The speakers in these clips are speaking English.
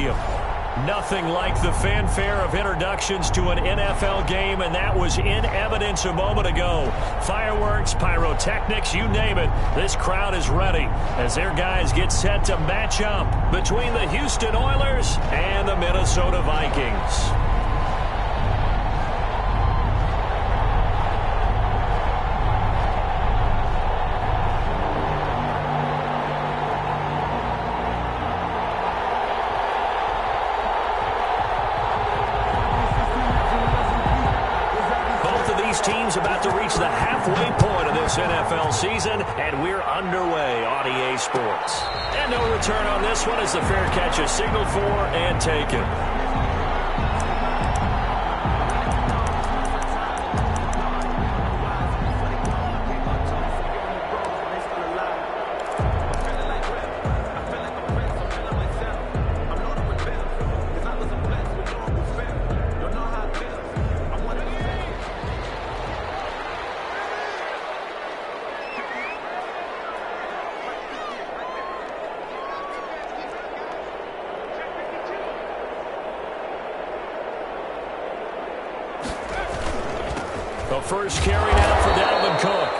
Stadium. Nothing like the fanfare of introductions to an NFL game, and that was in evidence a moment ago. Fireworks, pyrotechnics, you name it. This crowd is ready as their guys get set to match up between the Houston Oilers and the Minnesota Vikings. Teams about to reach the halfway point of this NFL season, and we're underway on EA Sports. And no return on this one as the fair catch is signaled for and taken. The first carry now for Dalvin Cook.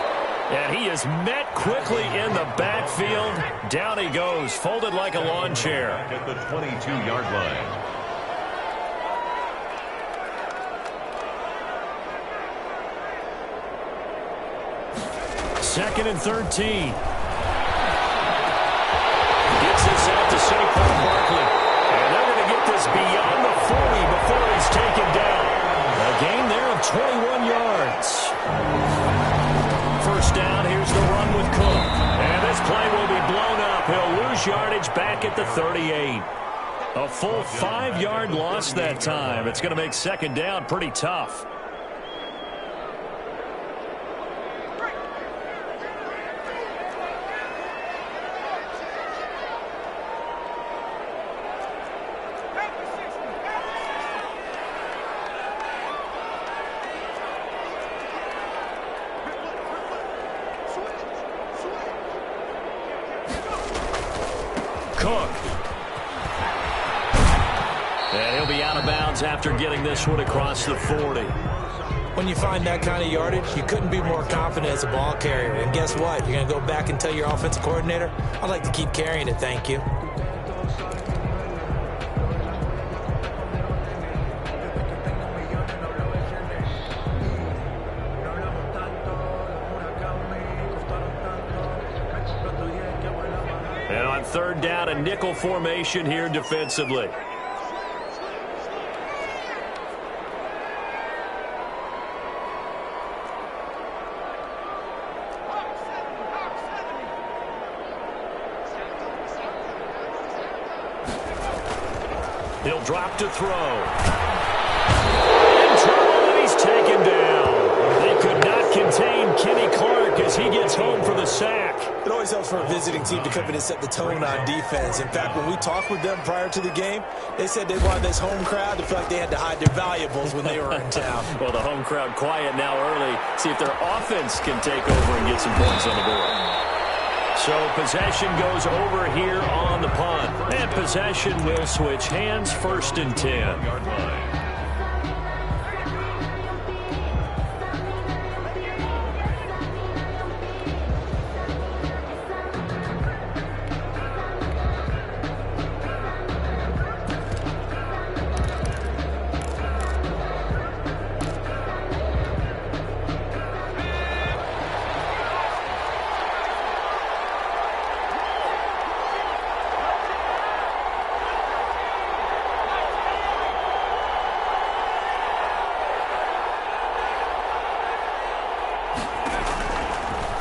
And he is met quickly in the backfield. Down he goes, folded like a lawn chair. At the 22-yard line. Second and 13. Gets this out to Saquon Barkley. And they're going to get this beyond the 40 before he's taken down. A gain there of 21 yards. First down, here's the run with Cook. And this play will be blown up. He'll lose yardage back at the 38. A full 5-yard loss that time. It's going to make second down pretty tough. Cook. And he'll be out of bounds after getting this one across the 40. When you find that kind of yardage, you couldn't be more confident as a ball carrier. And guess what? You're going to go back and tell your offensive coordinator, I'd like to keep carrying it, thank you. And on third down, a nickel formation here defensively. He'll drop to throw. In trouble, and he's taken down. They could not contain Kenny Clark as he gets home for the sack. It always helps for a visiting team to come in and set the tone on defense. In fact, when we talked with them prior to the game, they said they wanted this home crowd to feel like they had to hide their valuables when they were in town. Well, the home crowd quiet now early. See if their offense can take over and get some points on the board. So possession goes over here on the punt. And possession will switch hands, first and 10.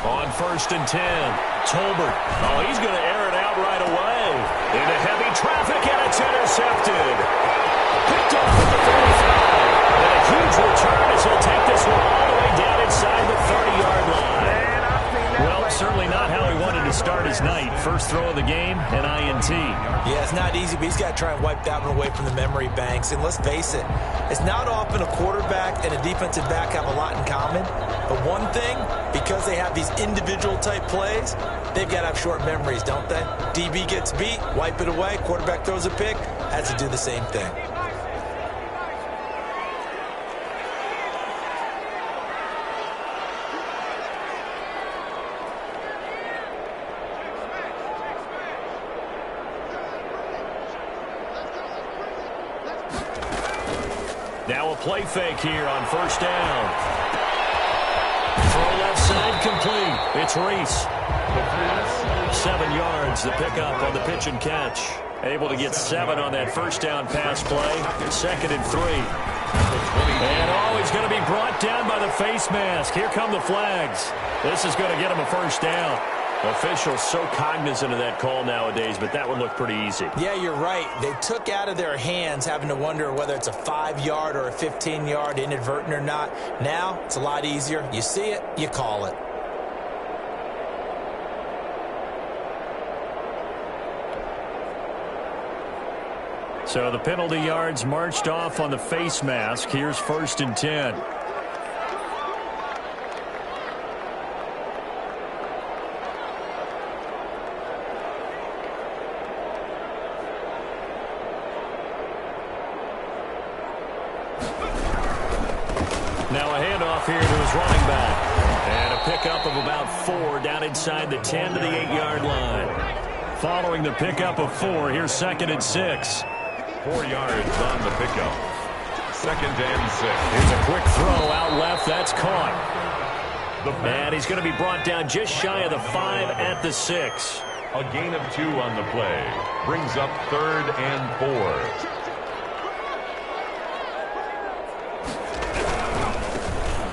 On first and 10, Tolbert. Oh, he's going to air it out right away. Into heavy traffic, and it's intercepted. Picked off at the 35. And a huge return as he'll take this one all the way down inside the 30-yard line. Well, certainly not how he wanted to start his night. First throw of the game, an INT. Yeah, it's not easy, but he's got to try and wipe that one away from the memory banks. And let's face it, it's not often a quarterback and a defensive back have a lot in common. But one thing, because they have these individual type plays, they've got to have short memories, don't they? DB gets beat, wipe it away, quarterback throws a pick, has to do the same thing. Now a play fake here on first down. Throw left side complete. It's Reese. 7 yards, the pickup on the pitch and catch. Able to get 7 on that first down pass play. 2nd and 3. And he's going to be brought down by the face mask. Here come the flags. This is going to get him a first down. Officials so cognizant of that call nowadays, but that one looked pretty easy. Yeah, you're right. They took out of their hands having to wonder whether it's a 5-yard or a 15-yard inadvertent or not. Now, it's a lot easier. You see it, you call it. So the penalty yards marched off on the face mask. Here's 1st and 10. Now a handoff here to his running back. And a pickup of about 4 down inside the 10 to the 8-yard line. Following the pickup of 4, here's 2nd and 6. 4 yards on the pickup. 2nd and 6. Here's a quick throw out left. That's caught. And he's going to be brought down just shy of the 5 at the 6. A gain of 2 on the play. Brings up 3rd and 4.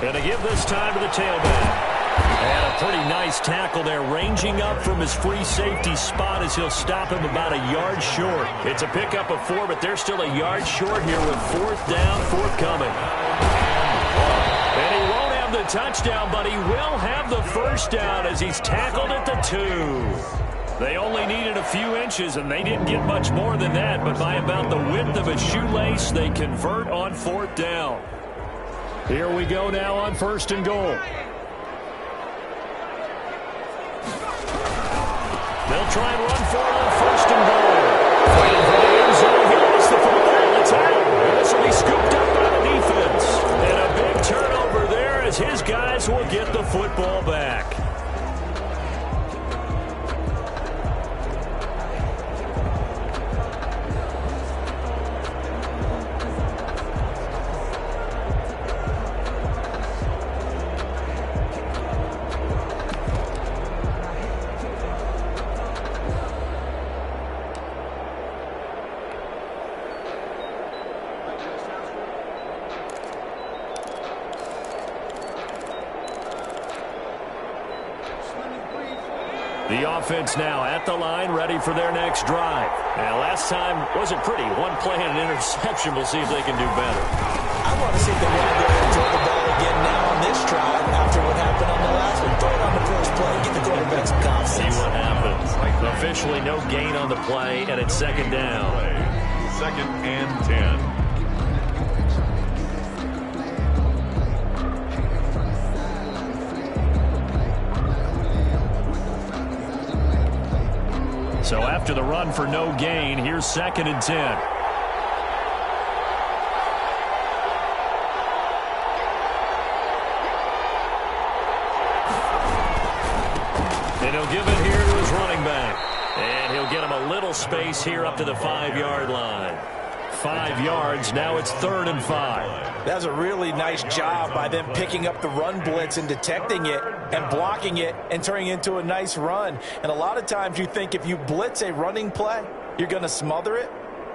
And to give this time to the tailback. And a pretty nice tackle there, ranging up from his free safety spot as he'll stop him about a yard short. It's a pickup of 4, but they're still a yard short here with 4th down, forthcoming. And he won't have the touchdown, but he will have the first down as he's tackled at the 2. They only needed a few inches, and they didn't get much more than that, but by about the width of a shoelace, they convert on 4th down. Here we go now on 1st and goal. They'll try and run for it on 1st and goal. Fighting for the end zone. He lost the football. It's out. And this will be scooped up by the defense. And a big turnover there as his guys will get the football back. The offense now at the line, ready for their next drive. Now, last time wasn't pretty. 1 play and an interception. We'll see if they can do better. I want to see if they want to go ahead and throw the ball again now on this drive after what happened on the last one. Throw it on the first play, get the quarterback some confidence. See what happens. Officially no gain on the play, and it's 2nd down. 2nd and 10. So after the run for no gain, here's 2nd and 10. And he'll give it here to his running back. And he'll get him a little space here up to the 5-yard line. 5 yards, now it's 3rd and 5. That was a really nice job by them picking up the run blitz and detecting it and blocking it and turning it into a nice run. And a lot of times you think if you blitz a running play, you're going to smother it.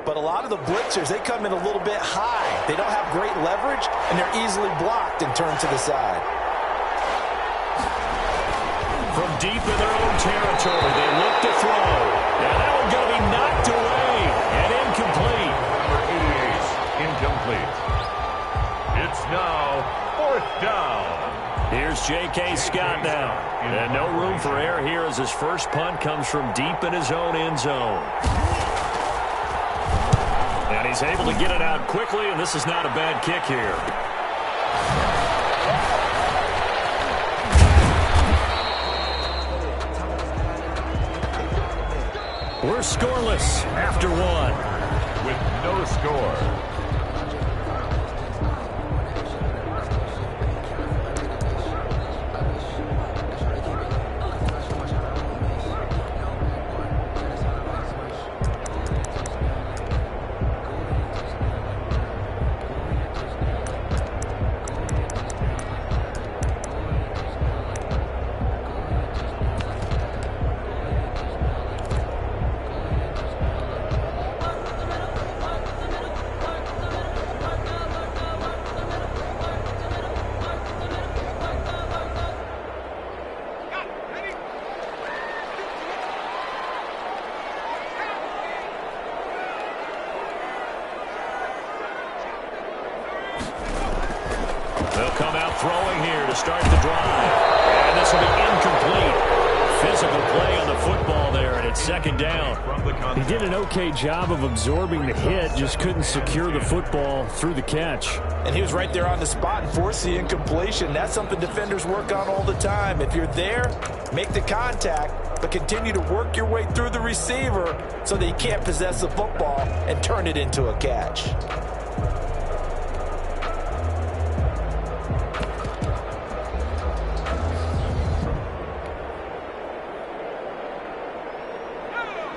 But a lot of the blitzers, they come in a little bit high. They don't have great leverage, and they're easily blocked and turned to the side. From deep in their own territory, they look to throw. And that one's going to be knocked away and incomplete. Incomplete. It's now 4th down. Here's J.K. Scott now. And no room for error here as his first punt comes from deep in his own end zone. And he's able to get it out quickly, and this is not a bad kick here. We're scoreless after 1. With score. They'll come out throwing here to start the drive. And this will be incomplete. Physical play on the football there, and it's second down. He did an okay job of absorbing the hit, just couldn't secure the football through the catch. And he was right there on the spot and forced the incompletion. That's something defenders work on all the time. If you're there, make the contact, but continue to work your way through the receiver so that you can't possess the football and turn it into a catch.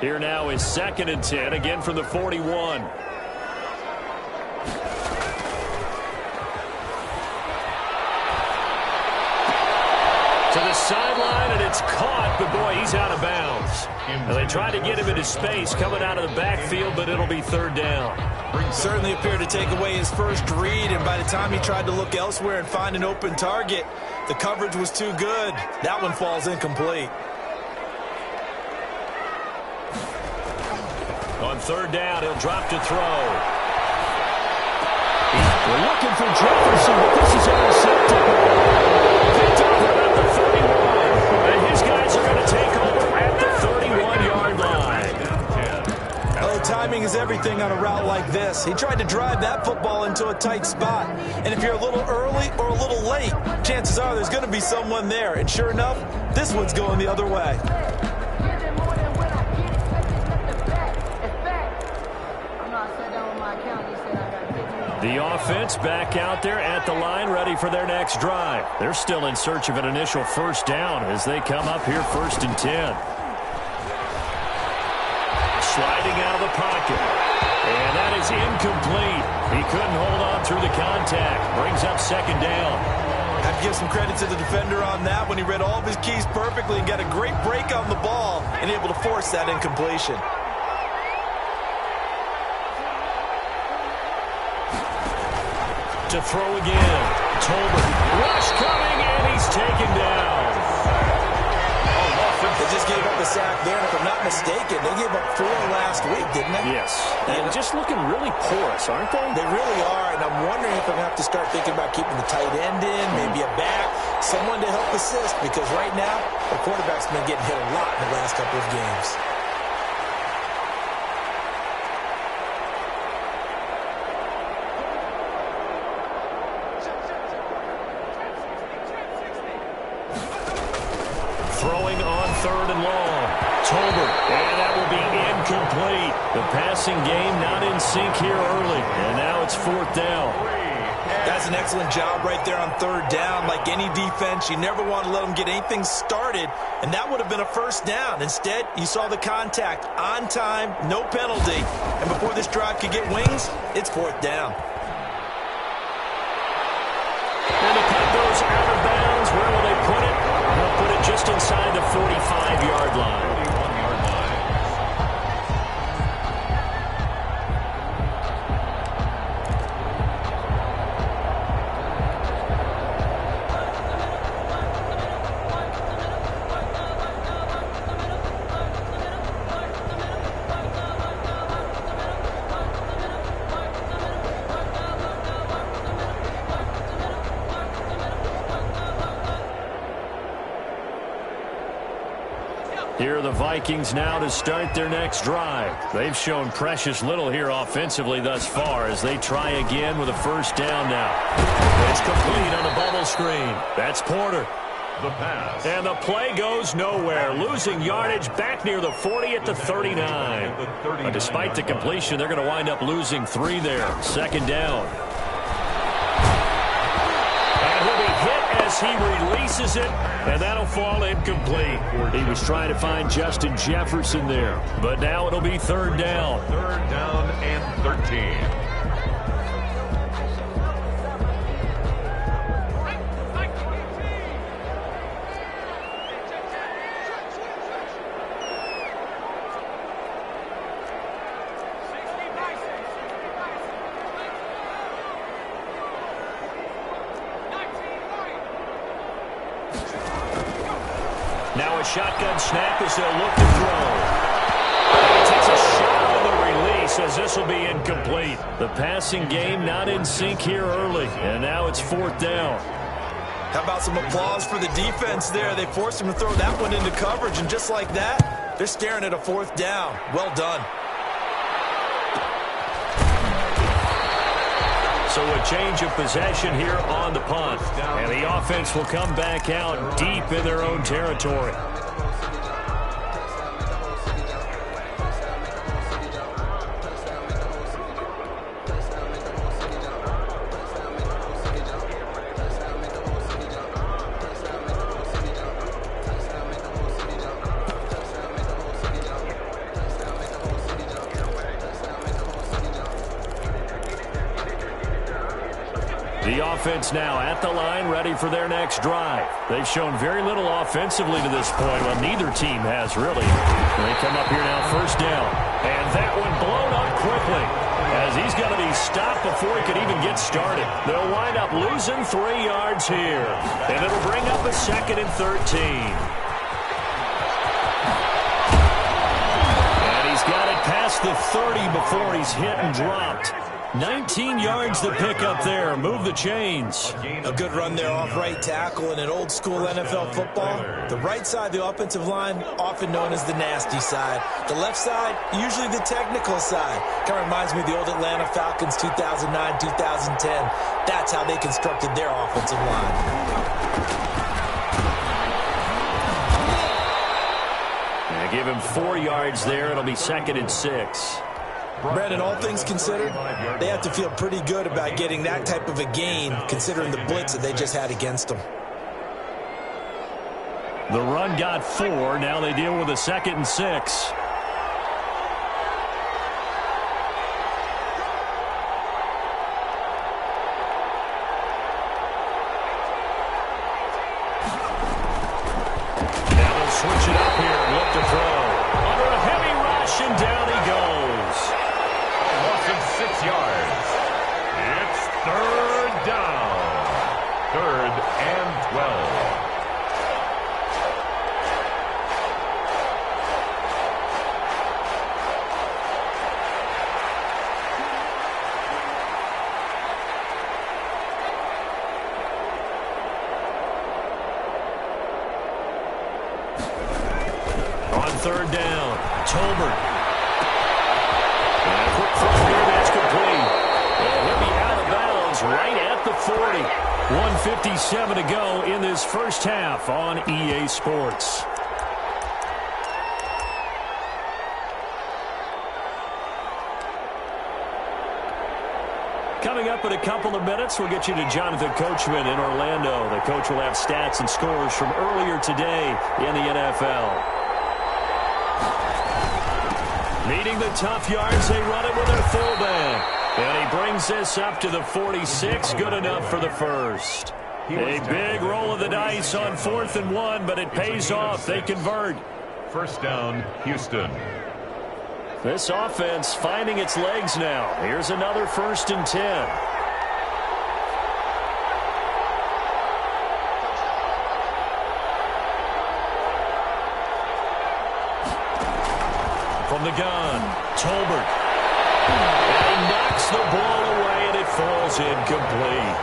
Here now is 2nd and 10, again from the 41. To the sideline, and it's caught, but boy, he's out of bounds. And they tried to get him into space coming out of the backfield, but it'll be third down. Certainly appeared to take away his first read, and by the time he tried to look elsewhere and find an open target, the coverage was too good. That one falls incomplete. On third down, he'll drop to throw. We're looking for Jefferson, but this is intercepted. Picked off about the 31. And his guys are going to take over at the 31-yard line. Oh, timing is everything on a route like this. He tried to drive that football into a tight spot. And if you're a little early or a little late, chances are there's going to be someone there. And sure enough, this one's going the other way. The offense back out there at the line, ready for their next drive. They're still in search of an initial first down as they come up here 1st and 10. Sliding out of the pocket. And that is incomplete. He couldn't hold on through the contact. Brings up 2nd down. Have to give some credit to the defender on that when he read all of his keys perfectly and got a great break on the ball and able to force that incompletion. To throw again. Tolbert. Rush coming, and he's taken down. They just gave up a sack there, and if I'm not mistaken, they gave up 4 last week, didn't they? Yes. And just looking really porous, aren't they? They really are, and I'm wondering if I'm going to have to start thinking about keeping the tight end in, maybe a back, someone to help assist, because right now, the quarterback's been getting hit a lot in the last couple of games. Throwing on 3rd and long. Tolbert, and that will be incomplete. The passing game not in sync here early, and now it's 4th down. That's an excellent job right there on 3rd down. Like any defense, you never want to let them get anything started, and that would have been a first down. Instead, you saw the contact on time, no penalty, and before this drive could get wings, it's 4th down. And the punt goes out of bounds. Where will they put it? They'll put it just inside the 45-yard line. Here are the Vikings now to start their next drive. They've shown precious little here offensively thus far as they try again with a first down now. It's complete on the bubble screen. That's Porter. The pass. And the play goes nowhere, losing yardage back near the 40 at the 39. But despite the completion, they're going to wind up losing 3 there. Second down. And he'll be hit as he releases it, and that'll fall incomplete. He was trying to find Justin Jefferson there, but now it'll be third down. Third down and 13. Now a shotgun snap as they'll look to throw. And he takes a shot on the release as this will be incomplete. The passing game not in sync here early, and now it's fourth down. How about some applause for the defense there? They forced him to throw that one into coverage, and just like that, they're staring at a fourth down. Well done. So a change of possession here on the punt. And the offense will come back out deep in their own territory. The offense now at the line, ready for their next drive. They've shown very little offensively to this point. Well, neither team has really. They come up here now, first down. And that one blown up quickly as he's going to be stopped before he could even get started. They'll wind up losing 3 yards here. And it'll bring up a second and 13. And he's got it past the 30 before he's hit and dropped. 19 yards to pick up there. Move the chains. A good run there off right tackle. In an old school NFL football, the right side of the offensive line, often known as the nasty side. The left side, usually the technical side. Kind of reminds me of the old Atlanta Falcons 2009, 2010. That's how they constructed their offensive line. And give him 4 yards there. It'll be second and 6. Brandon, all things considered, they have to feel pretty good about getting that type of a gain, considering the blitz that they just had against them. The run got 4. Now they deal with a second and 6. Now they'll switch it up here and look to throw. Under a heavy rush, and down he goes. 6 yards. It's third down. Third and 12. On third down, Tolbert. And a quick throw here, that's complete. And he'll be out of bounds right at the 40. 1:57 to go in this first half on EA Sports. Coming up in a couple of minutes, we'll get you to Jonathan Coachman in Orlando. The coach will have stats and scores from earlier today in the NFL. Needing the tough yards, they run it with their fullback. And he brings this up to the 46. Good enough for the first. A big roll of the dice on 4th and 1, but it pays off. They convert. First down, Houston. This offense finding its legs now. Here's another 1st and 10. From the gun, Tolbert. And he knocks the ball away, and it falls incomplete.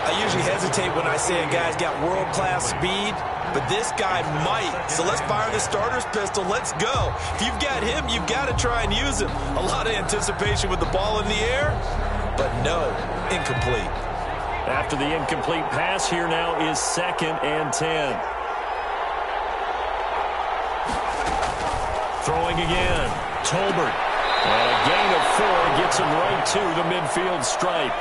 I usually hesitate when I say a guy's got world-class speed, but this guy might. So let's fire the starter's pistol. Let's go. If you've got him, you've got to try and use him. A lot of anticipation with the ball in the air, but no, incomplete. After the incomplete pass, here now is 2nd and 10. Throwing again. Tolbert. And a gain of 4 gets him right to the midfield stripe.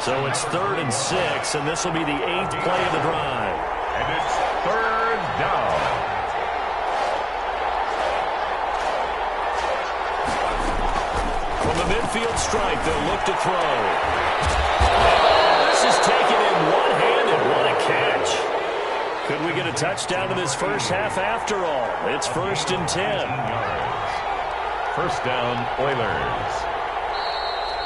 So it's 3rd and 6, and this will be the 8th play of the drive. And it's 3rd down. From the midfield stripe, they'll look to throw. This is taken in one-handed. What a catch. Could we get a touchdown in this first half after all? It's 1st and 10. First down, Oilers.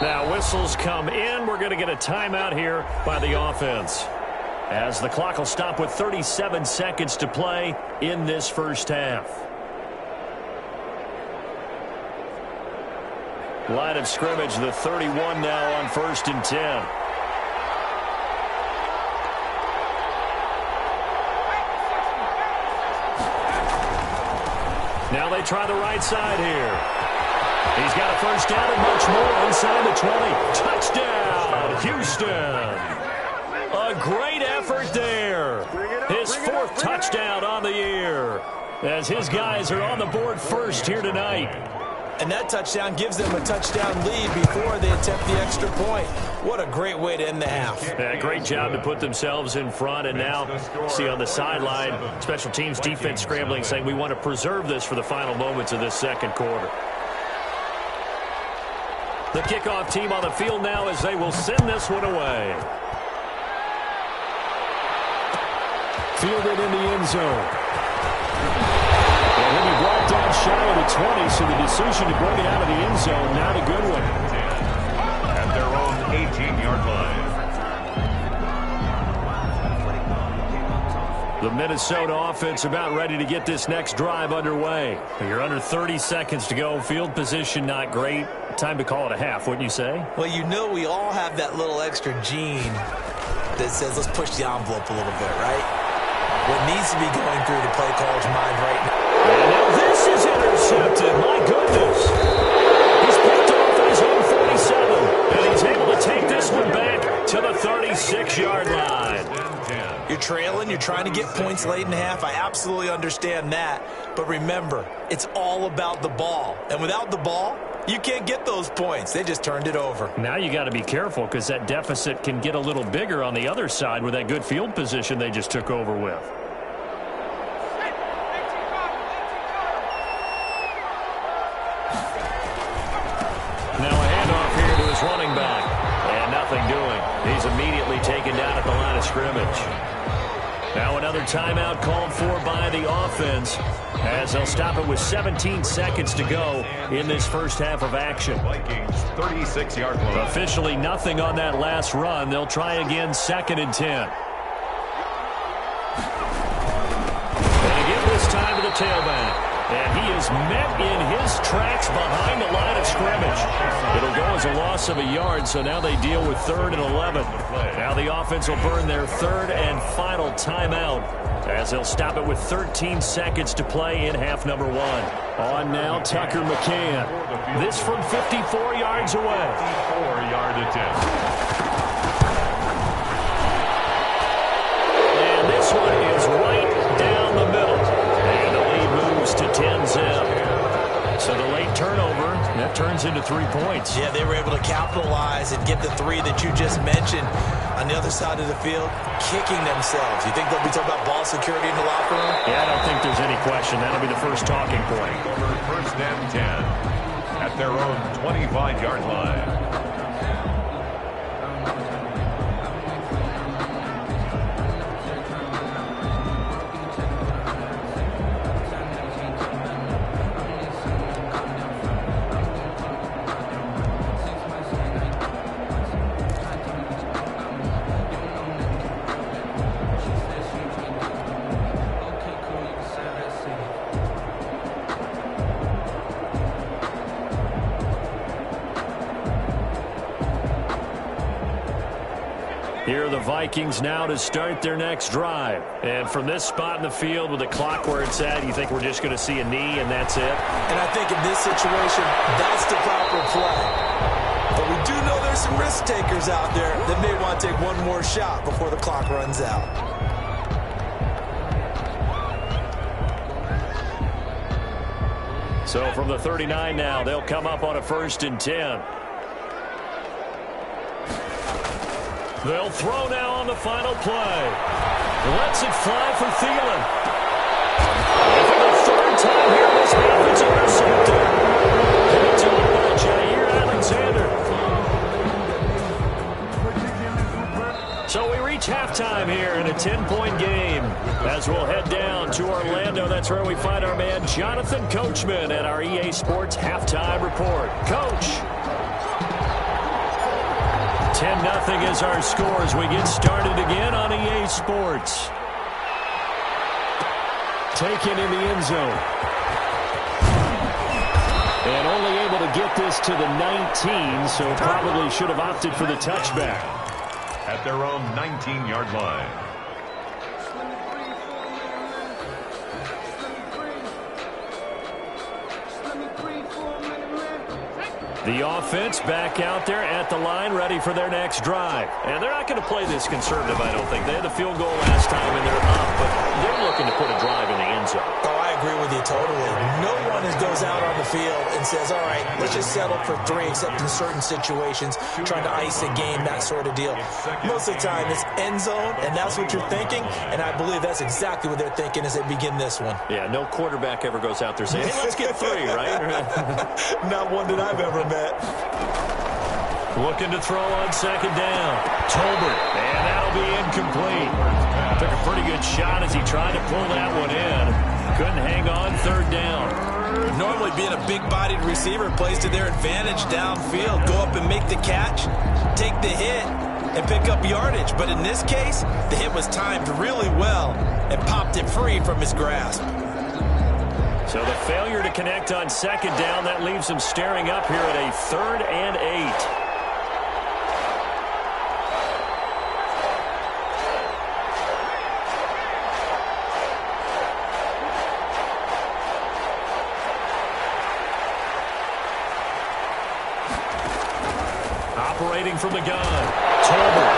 Now whistles come in. We're going to get a timeout here by the offense, as the clock will stop with 37 seconds to play in this first half. Line of scrimmage, the 31 now on 1st and 10. Now they try the right side here. He's got a first down and much more inside the 20. Touchdown, Houston. A great effort there. His 4th touchdown on the year, as his guys are on the board first here tonight. And that touchdown gives them a touchdown lead before they attempt the extra point. What a great way to end the half. Yeah, great job to put themselves in front. And now, see on the sideline, special teams defense scrambling, saying we want to preserve this for the final moments of this second quarter. The kickoff team on the field now, as they will send this one away. Fielded in the end zone. And he'll be brought down shy of the 20, so the decision to bring it out of the end zone, not a good one. At their own 18-yard line. The Minnesota offense about ready to get this next drive underway. You're under 30 seconds to go. Field position not great. Time to call it a half, wouldn't you say? Well, you know we all have that little extra gene that says let's push the envelope a little bit, right? What needs to be going through the play caller's mind right now. And now this is intercepted. My goodness. He's picked off at his own 47. And he's able to take this one back to the 36-yard line. You're trailing. You're trying to get points late in the half. I absolutely understand that. But remember, it's all about the ball. And without the ball, you can't get those points. They just turned it over. Now you got to be careful, because that deficit can get a little bigger on the other side with that good field position they just took over with. Now a handoff here to his running back. And nothing doing. He's immediately taken down at the line of scrimmage. Now another timeout called for by the offense, as they'll stop it with 17 seconds to go in this first half of action. Vikings 36-yard line. Officially nothing on that last run. They'll try again, 2nd and 10. And again this time to the tailback. And he is met in his tracks behind the line of scrimmage. It'll go as a loss of a yard, so now they deal with 3rd and 11. Now the offense will burn their 3rd and final timeout, as they'll stop it with 13 seconds to play in half number 1. On now, Tucker McCann. This from 54 yards away. 54-yard attempt. And this one is right down the middle. And the lead moves to 10-zip. So the late turnover, that turns into 3 points. Yeah, they were able to capitalize and get the 3 that you just mentioned. On the other side of the field, kicking themselves. You think they'll be talking about ball security in the locker room? Yeah, I don't think there's any question. That'll be the first talking point. Over 1st and 10 at their own 25-yard line. Here are the Vikings now to start their next drive. And from this spot in the field with the clock where it's at, you think we're just going to see a knee and that's it? And I think in this situation, that's the proper play. But we do know there's some risk takers out there that may want to take one more shot before the clock runs out. So from the 39 now, they'll come up on a 1st and 10. They'll throw now on the final play. Lets it fly for Thielen. And for the 3rd time here this half, it's intercepted. It's over by Jair Alexander. So we reach halftime here in a 10-point game. As we'll head down to Orlando, that's where we find our man Jonathan Coachman at our EA Sports Halftime Report. Coach. 10-0 is our score as we get started again on EA Sports. Taken in the end zone. And only able to get this to the 19, so probably should have opted for the touchback. At their own 19-yard line. The offense back out there at the line, ready for their next drive. And they're not going to play this conservative, I don't think. They had the field goal last time, and they're up, but they're looking to put a drive in the end zone. Oh, I agree with you totally. No one goes out on the field and says, all right, let's just settle for 3, except in certain situations, trying to ice a game, that sort of deal. Most of the time, it's end zone, and that's what you're thinking, and I believe that's exactly what they're thinking as they begin this one. Yeah, no quarterback ever goes out there saying, hey, let's get 3, right? Not one that I've ever met. Looking to throw on 2nd down. Tolbert, and that'll be incomplete. Took a pretty good shot as he tried to pull that one in. Couldn't hang on 3rd down. Normally being a big-bodied receiver plays to their advantage downfield. Go up and make the catch, take the hit, and pick up yardage. But in this case, the hit was timed really well and popped it free from his grasp. So the failure to connect on 2nd down, that leaves him staring up here at a 3rd and 8. Operating from the gun, Tolbert.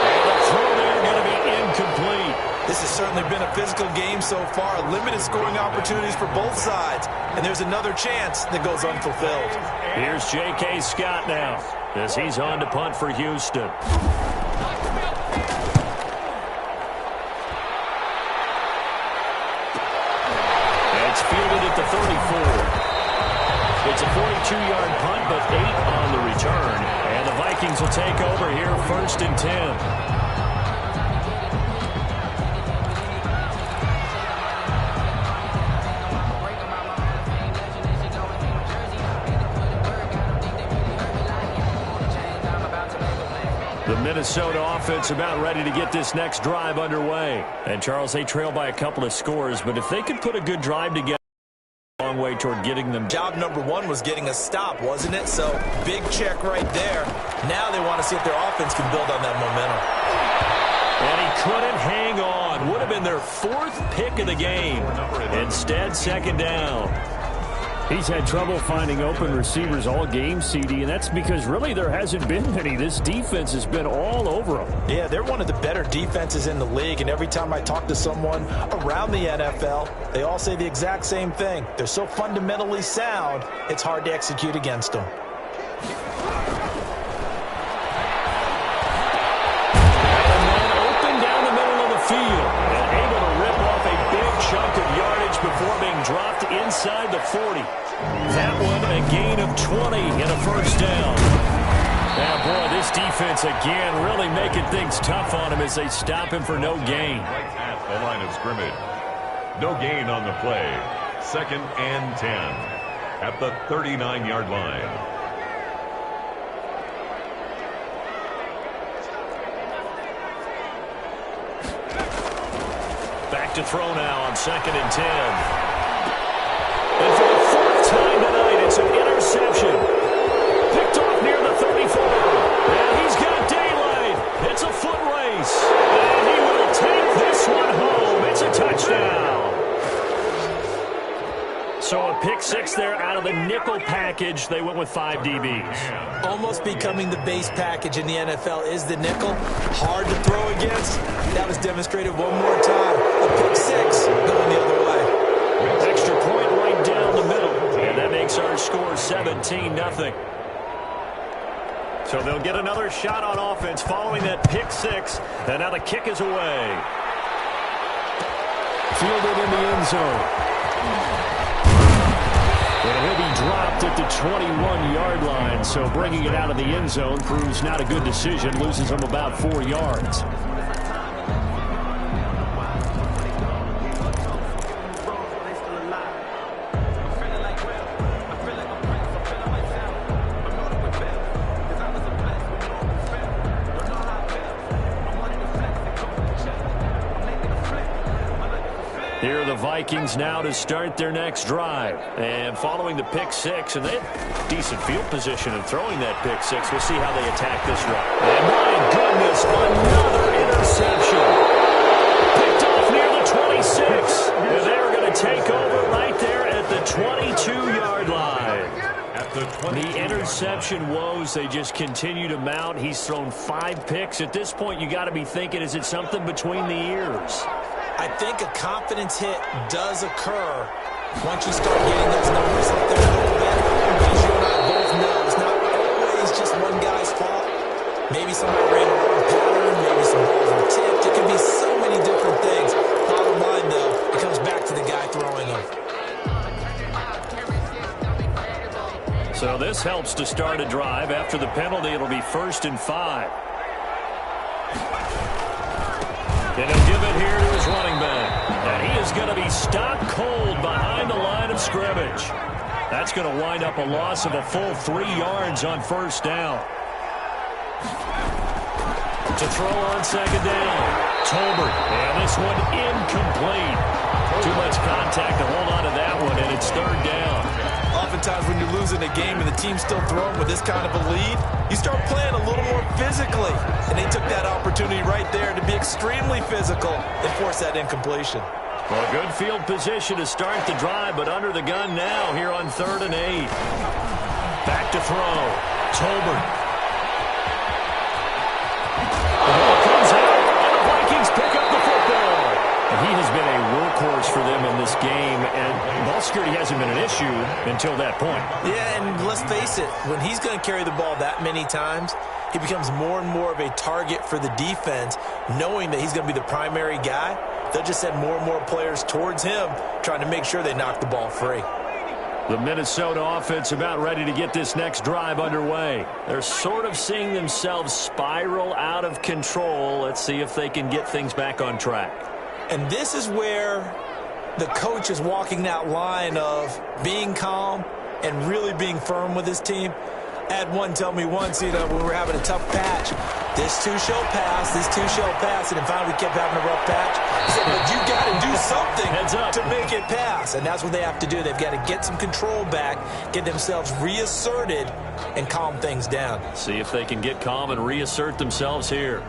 And the throw there going to be incomplete. This has certainly been a physical game so far. Limited scoring opportunities for both sides. And there's another chance that goes unfulfilled. Here's J.K. Scott now as he's on to punt for Houston. It's fielded at the 34. It's a 42-yard punt, but 8 on the return. And the Vikings will take over here 1st and 10. The Minnesota offense about ready to get this next drive underway. And, Charles, they trail by a couple of scores, but if they could put a good drive together, a long way toward getting them. Job number 1 was getting a stop, wasn't it? So, big check right there. Now they want to see if their offense can build on that momentum. And he couldn't hang on. Would have been their 4th pick of the game. Instead, 2nd down. He's had trouble finding open receivers all game, CD, and that's because really there hasn't been many. This defense has been all over them. Yeah, they're one of the better defenses in the league, and every time I talk to someone around the NFL, they all say the exact same thing. They're so fundamentally sound, it's hard to execute against them. And then open down the middle of the field, and able to rip off a big chunk of yardage before being dropped inside the 40. That one a gain of 20 and a 1st down. Now, boy, this defense again really making things tough on him as they stop him for no gain. Right at the line of scrimmage. No gain on the play. 2nd and 10 at the 39-yard line. Back to throw now on 2nd and 10. And for the 4th time tonight, it's an interception. Picked off near the 34. And he's got daylight. It's a foot race. And he will take this one home. It's a touchdown. So a pick six there out of the nickel package. They went with 5 DBs. Almost becoming the base package in the NFL is the nickel. Hard to throw against. That was demonstrated one more time. A pick six going the other way. Extra point right down the middle. And that makes our score 17-0. So they'll get another shot on offense following that pick six. And now the kick is away. Fielded in the end zone. And he'll be dropped at the 21-yard line. So bringing it out of the end zone proves not a good decision. Loses him about 4 yards. Here are the Vikings now to start their next drive. And following the pick six, and they have decent field position in throwing that pick six. We'll see how they attack this run. And my goodness, another interception. Picked off near the 26. And they're going to take over right there at the 22-yard line. The interception woes, they just continue to mount. He's thrown 5 picks. At this point, you got to be thinking, is it something between the ears? I think a confidence hit does occur once you start getting those numbers up there a little bit. As you and I both know, it's not always just one guy's fault. Maybe somebody ran a wrong pattern, maybe some balls were tipped. It can be so many different things. Bottom line, though, it comes back to the guy throwing them. So this helps to start a drive. After the penalty, it'll be 1st and 5. And he'll give it here to his running back. And he is going to be stopped cold behind the line of scrimmage. That's going to wind up a loss of a full 3 yards on 1st down. To throw on 2nd down. Tolbert. And this one incomplete. Too much contact to hold on to that one, and it's 3rd down. Oftentimes when you're losing a game and the team's still throwing with this kind of a lead, you start playing a little more physically. And they took that opportunity right there to be extremely physical and force that incompletion. Well, good field position to start the drive, but under the gun now here on 3rd and 8. Back to throw. Tolbert. The ball comes out, and the Vikings pick up the football. And he has been a workhorse for them in this game, and ball security hasn't been an issue until that point. Yeah, and let's face it, when he's going to carry the ball that many times, he becomes more and more of a target for the defense, knowing that he's going to be the primary guy. They'll just send more and more players towards him, trying to make sure they knock the ball free. The Minnesota offense about ready to get this next drive underway. They're sort of seeing themselves spiral out of control. Let's see if they can get things back on track. And this is where the coach is walking that line of being calm and really being firm with his team. I had one tell me once, when we were having a tough patch, this too shall pass, this too shall pass, and then finally we kept having a rough patch. He said, but you got to do something to make it pass, and that's what they have to do. They've got to get some control back, get themselves reasserted, and calm things down. See if they can get calm and reassert themselves here.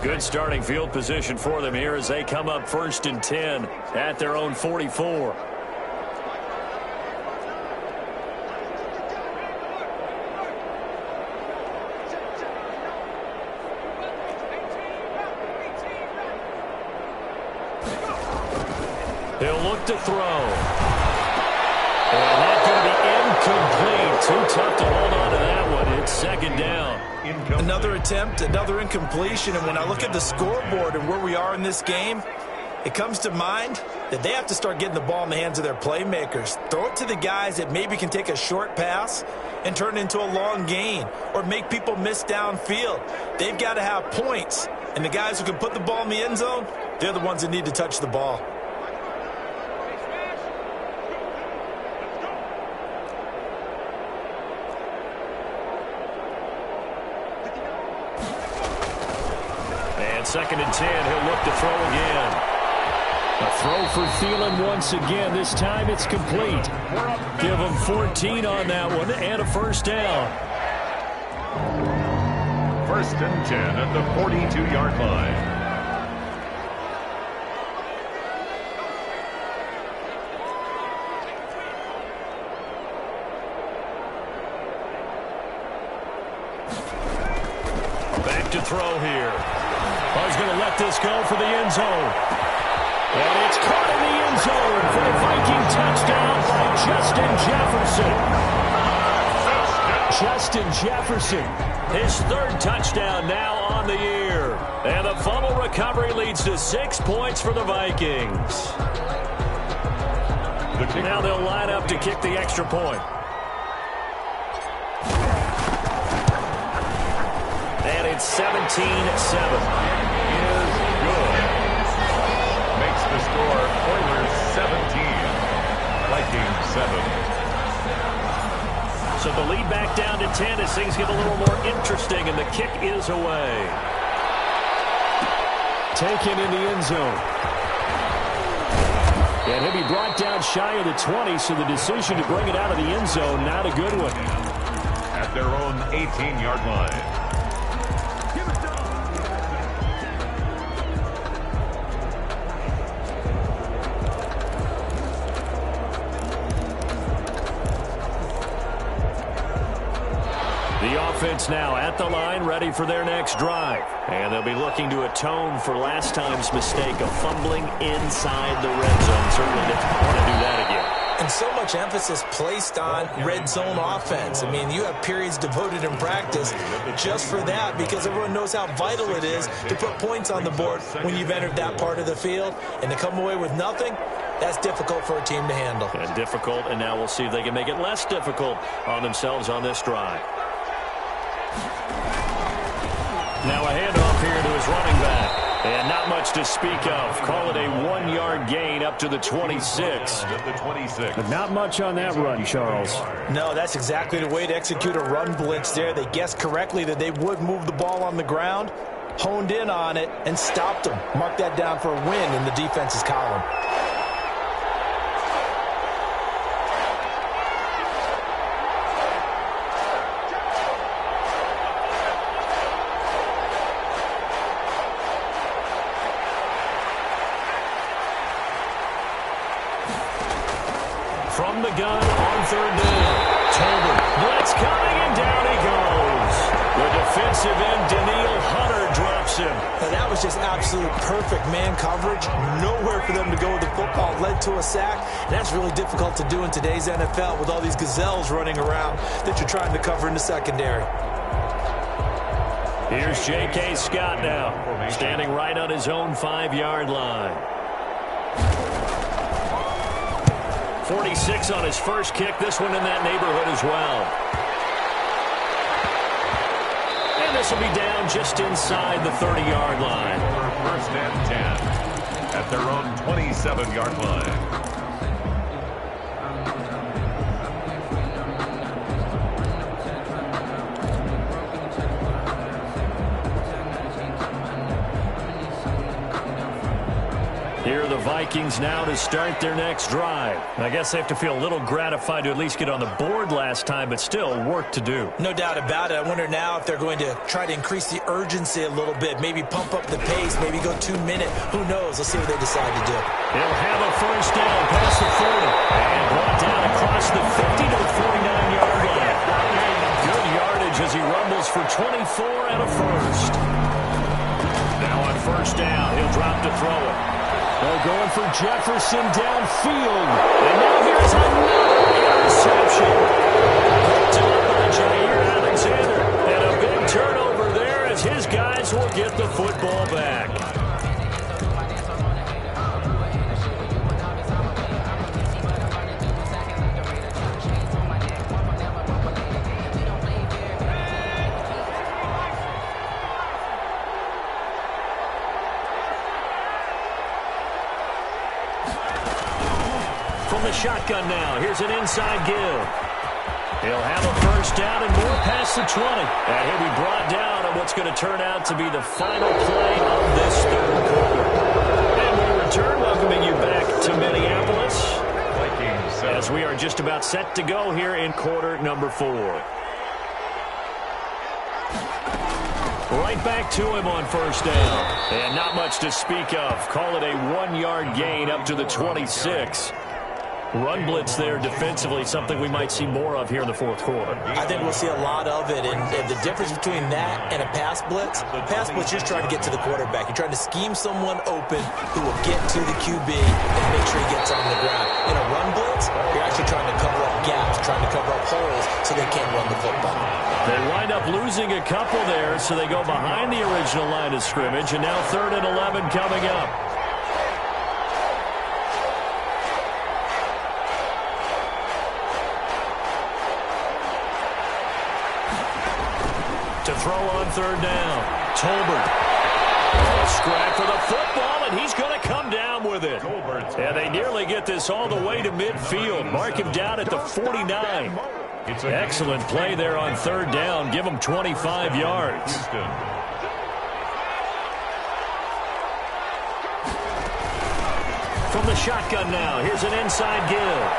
Good starting field position for them here as they come up 1st and 10 at their own 44. He'll look to throw. And that's going to be incomplete. Too tough to hold on to that one. It's 2nd down. Another attempt, another incompletion, and when I look at the scoreboard and where we are in this game, it comes to mind that they have to start getting the ball in the hands of their playmakers. Throw it to the guys that maybe can take a short pass and turn it into a long gain or make people miss downfield. They've got to have points, and the guys who can put the ball in the end zone, they're the ones that need to touch the ball. And 2nd and 10, he'll look to throw again. A throw for Thielen once again. This time it's complete. Give him 14 on that one and a 1st down. 1st and 10 at the 42-yard line. to throw here. Oh, he's going to let this go for the end zone. And it's caught in the end zone for the Viking touchdown by Justin Jefferson. Justin Jefferson, his third touchdown now on the year. And the fumble recovery leads to 6 points for the Vikings. Now they'll line up to kick the extra point. And it's 17-7. Is good. Makes the score Oilers 17, Vikings 7. So the lead back down to 10 as things get a little more interesting, and the kick is away. Taken in the end zone. And he'll be brought down shy of the 20, so the decision to bring it out of the end zone, not a good one. At their own 18-yard line. The offense now at the line, ready for their next drive. And they'll be looking to atone for last time's mistake of fumbling inside the red zone. Certainly didn't want to do that again. And so much emphasis placed on red zone offense. I mean, you have periods devoted in practice just for that, because everyone knows how vital it is to put points on the board when you've entered that part of the field. And to come away with nothing, that's difficult for a team to handle. And difficult, and now we'll see if they can make it less difficult on themselves on this drive. Now a handoff here to his running back. And not much to speak of. Call it a 1-yard gain up to the 26. But not much on that run, Charles. No, that's exactly the way to execute a run blitz there. They guessed correctly that they would move the ball on the ground, honed in on it, and stopped them. Mark that down for a win in the defense's column. From the gun on third down. Tolbert. Blitz coming, and down he goes. The defensive end, Daniil Hunter, drops him. Now, that was just absolute perfect man coverage. Nowhere for them to go with the football. Led to a sack. And that's really difficult to do in today's NFL with all these gazelles running around that you're trying to cover in the secondary. Here's J.K. Scott now, standing right on his own 5-yard line. 46 on his first kick. This one in that neighborhood as well. And this will be down just inside the 30-yard line. First and 10 at their own 27-yard line. Here are the Vikings now to start their next drive. I guess they have to feel a little gratified to at least get on the board last time, but still work to do. No doubt about it. I wonder now if they're going to try to increase the urgency a little bit, maybe pump up the pace, maybe go 2-minute. Who knows? Let's see what they decide to do. He'll have a first down past the 40 and brought down across the 50 to the 49-yard line. Good yardage as he rumbles for 24 and a first. Now on first down, he'll drop to throw it. They're going for Jefferson downfield. And now here's another interception. Picked up by Jair Alexander. And a big turnover there as his guys will get the football back. From the shotgun now, here's an inside give. He'll have a first down and more past the 20. And he'll be brought down on what's going to turn out to be the final play of this third quarter. And we return, welcoming you back to Minneapolis as we are just about set to go here in quarter number 4. Right back to him on first down. And not much to speak of. Call it a 1-yard gain up to the 26. Run blitz there defensively, something we might see more of here in the fourth quarter. I think we'll see a lot of it, and the difference between that and a pass blitz, you're just trying to get to the quarterback. You're trying to scheme someone open who will get to the QB and make sure he gets on the ground. In a run blitz, you're actually trying to cover up gaps, trying to cover up holes so they can't run the football. They wind up losing a couple there, so they go behind the original line of scrimmage, and now 3rd and 11 coming up. To throw on 3rd down. Tolbert. Scrap for the football, and he's going to come down with it. And they nearly get this all the way to midfield. Mark him down at the 49. Excellent play there on 3rd down. Give him 25 yards. From the shotgun now, here's an inside give.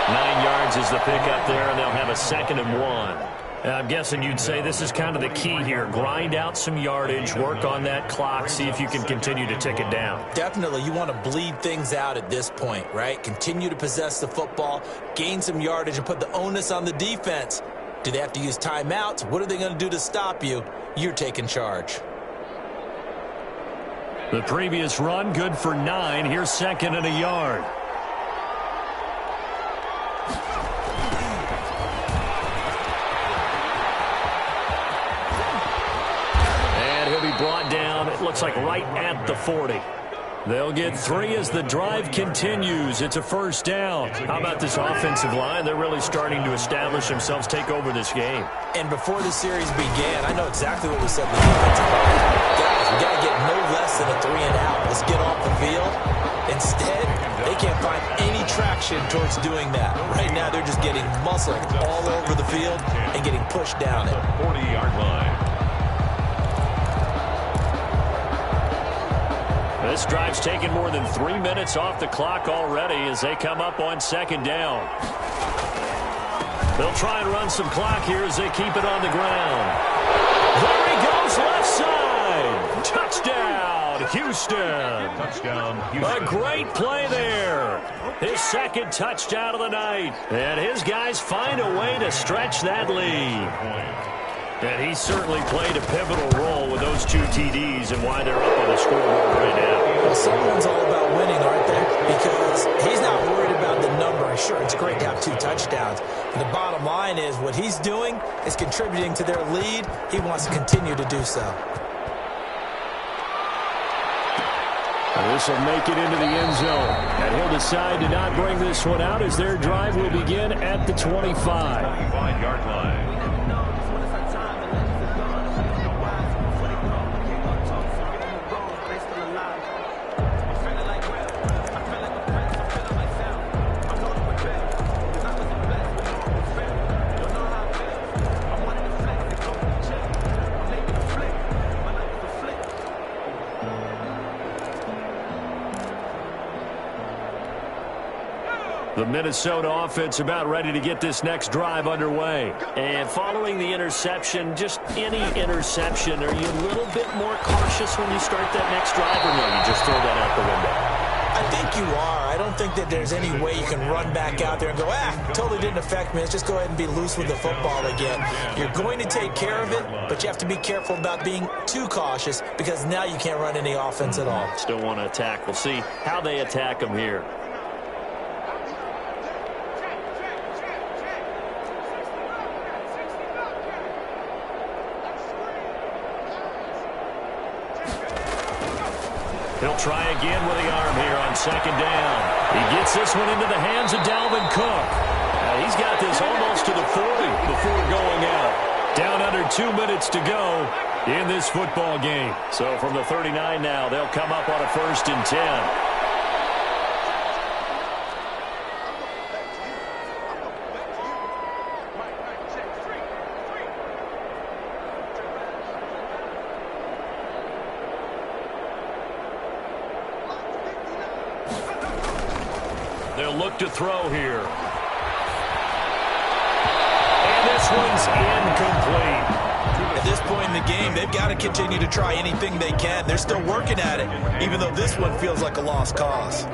9 yards is the pickup there, and they'll have a 2nd and 1. I'm guessing you'd say this is kind of the key here. Grind out some yardage, work on that clock, see if you can continue to tick it down. Definitely, you want to bleed things out at this point, right? Continue to possess the football, gain some yardage, and put the onus on the defense. Do they have to use timeouts? What are they going to do to stop you? You're taking charge. The previous run, good for 9. Here's 2nd and a yard. Brought down, it looks like right at the 40. They'll get 3 as the drive continues. It's a 1st down. How about this offensive line? They're really starting to establish themselves, take over this game. And before the series began, I know exactly what we said to the defensive line. Guys, we got to get no less than a 3 and out. Let's get off the field. Instead, they can't find any traction towards doing that. Right now, they're just getting muscled all over the field and getting pushed down it. 40-yard line. This drive's taken more than 3 minutes off the clock already as they come up on 2nd down. They'll try and run some clock here as they keep it on the ground. There he goes, left side. Touchdown, Houston. Touchdown, Houston. A great play there. His 2nd touchdown of the night. And his guys find a way to stretch that lead. And he certainly played a pivotal role with those 2 TDs and why they're up on the scoreboard right now. Well, someone's all about winning, aren't they? Because he's not worried about the number. Sure, it's great to have 2 touchdowns. But the bottom line is what he's doing is contributing to their lead. He wants to continue to do so. This will make it into the end zone. And he'll decide to not bring this one out as their drive will begin at the 25. 25-yard line. The Minnesota offense about ready to get this next drive underway. And following the interception, just any interception, are you a little bit more cautious when you start that next drive, or no, you just throw that out the window? I think you are. I don't think that there's any way you can run back out there and go, totally didn't affect me. Let's just go ahead and be loose with the football again. You're going to take care of it, but you have to be careful about being too cautious because now you can't run any offense at all. Still want to attack. We'll see how they attack them here. He'll try again with the arm here on 2nd down. He gets this one into the hands of Dalvin Cook. He's got this almost to the 40 before going out. Down under 2 minutes to go in this football game. So from the 39 now, they'll come up on a 1st and 10. They'll look to throw here. And this one's incomplete. At this point in the game, they've got to continue to try anything they can. They're still working at it, even though this one feels like a lost cause.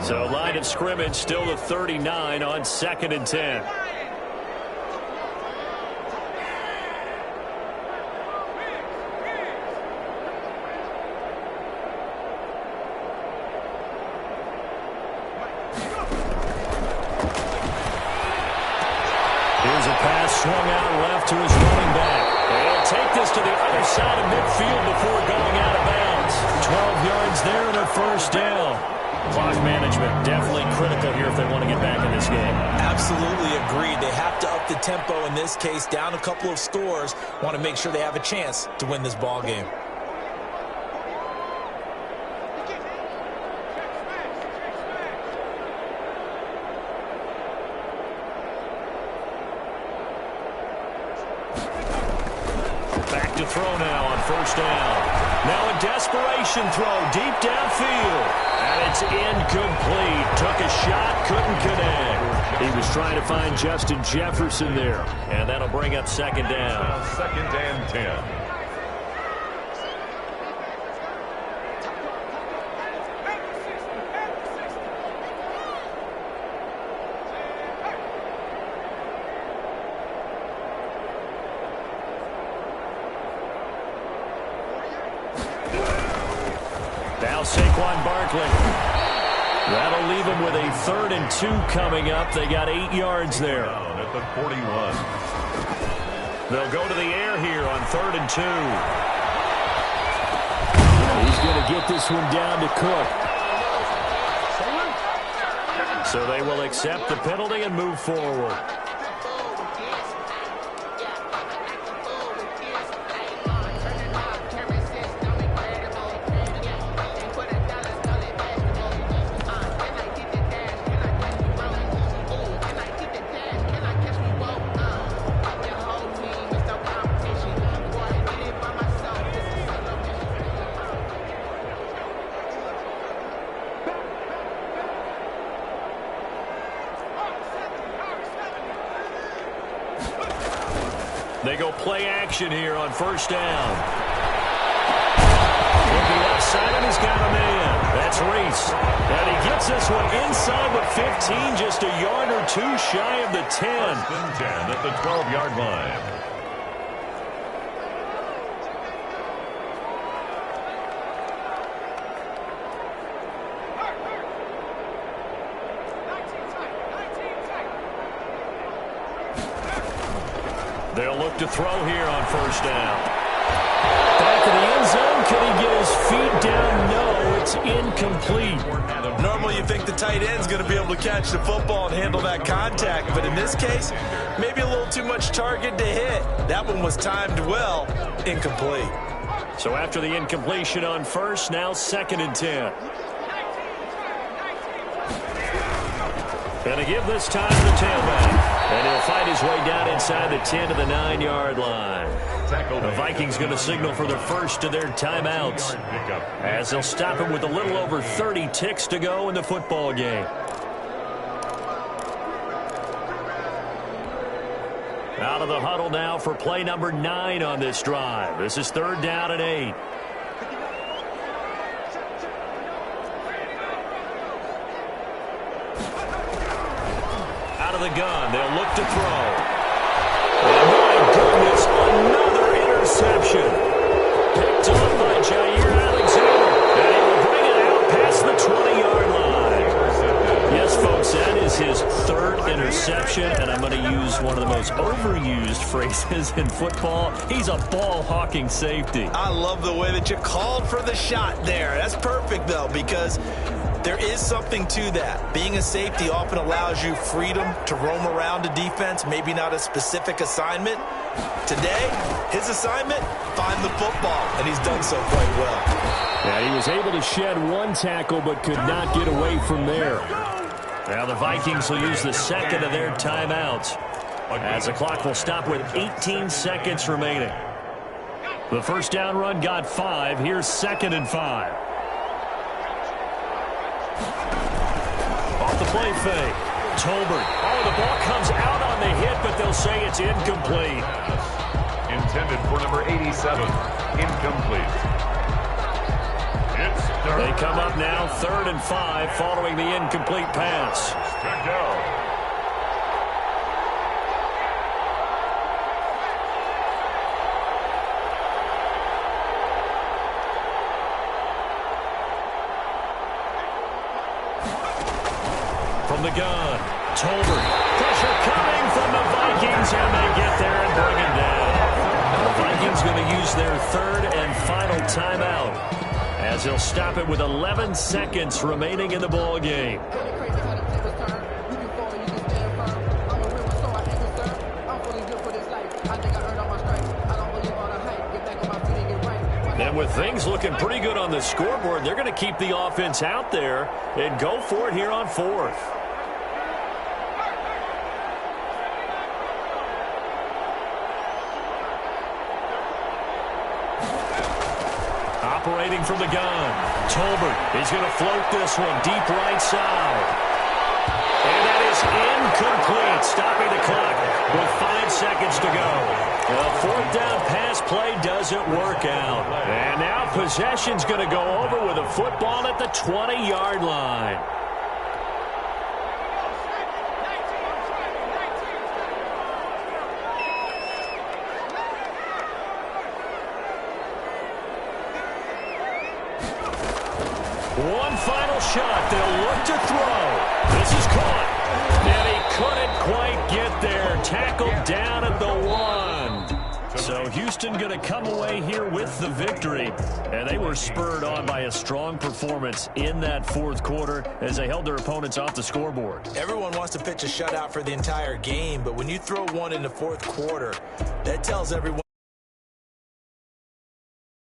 So line of scrimmage still the 39 on 2nd and 10. Here's a pass swung out left to his running back. They'll take this to the other side of midfield before going out of bounds. 12 yards there and a first down. Clock management definitely critical here if they want to get back in this game. Absolutely agreed. They have to up the tempo in this case, down a couple of scores. Want to make sure they have a chance to win this ball game. Back to throw now on first down. Now a desperation throw deep downfield. And it's incomplete. Took a shot, couldn't connect. He was trying to find Justin Jefferson there. And that'll bring up second down. 2nd and 10. Now Saquon Barkley. That'll leave him with a 3rd and 2 coming up. They got 8 yards there. At the 41. They'll go to the air here on 3rd and 2. He's going to get this one down to Cook. So they will accept the penalty and move forward. They go play action here on first down. Looking left side, and he's got a man. That's Reese. And he gets this one inside the 15, just a yard or two shy of the 10. 1st and 10 at the 12-yard line. They'll look to throw here on first down. Back in the end zone. Can he get his feet down? No, it's incomplete. Normally you think the tight end's going to be able to catch the football and handle that contact, but in this case, maybe a little too much target to hit. That one was timed well. Incomplete. So after the incompletion on first, now 2nd and 10. Going to give this time to the tailback. And he'll fight his way down inside the 10 to the 9-yard line. The Vikings going to signal for the first of their timeouts, as they'll stop him with a little over 30 ticks to go in the football game. Out of the huddle now for play number 9 on this drive. This is 3rd down and 8. Out of the gun, they'll look to throw. And my goodness, another interception. Picked up by Jair Alexander. And he will bring it out past the 20-yard line. Yes, folks, that is his 3rd interception, and I'm going to use one of the most overused phrases in football. He's a ball-hawking safety. I love the way that you called for the shot there. That's perfect, though, because there is something to that. Being a safety often allows you freedom to roam around a defense, maybe not a specific assignment. Today, his assignment, find the football, and he's done so quite well. Yeah, he was able to shed one tackle but could not get away from there. Now the Vikings will use the 2nd of their timeouts, as the clock will stop with 18 seconds remaining. The first down run got 5. Here's 2nd and 5. Off the play fake. Tolbert. Oh, the ball comes out on the hit, but they'll say it's incomplete. Intended for number 87. Incomplete. It They come up now 3rd and 5 following the incomplete pass. Check down. From the gun, Tolbert. Pressure coming from the Vikings, and they get there and bring him down. The Vikings going to use their 3rd and final timeout, as he'll stop it with 11 seconds remaining in the ball game. And with things looking pretty good on the scoreboard, they're going to keep the offense out there and go for it here on 4th. Operating from the gun, Tolbert is going to float this one deep right side. And that is incomplete, stopping the clock with 5 seconds to go. The 4th down pass play doesn't work out. And now possession's going to go over with a football at the 20-yard line. One final shot. They'll look to throw. This is caught. And he couldn't quite get there. Tackled down at the 1. So Houston going to come away here with the victory. And they were spurred on by a strong performance in that 4th quarter as they held their opponents off the scoreboard. Everyone wants to pitch a shutout for the entire game, but when you throw one in the 4th quarter, that tells everyone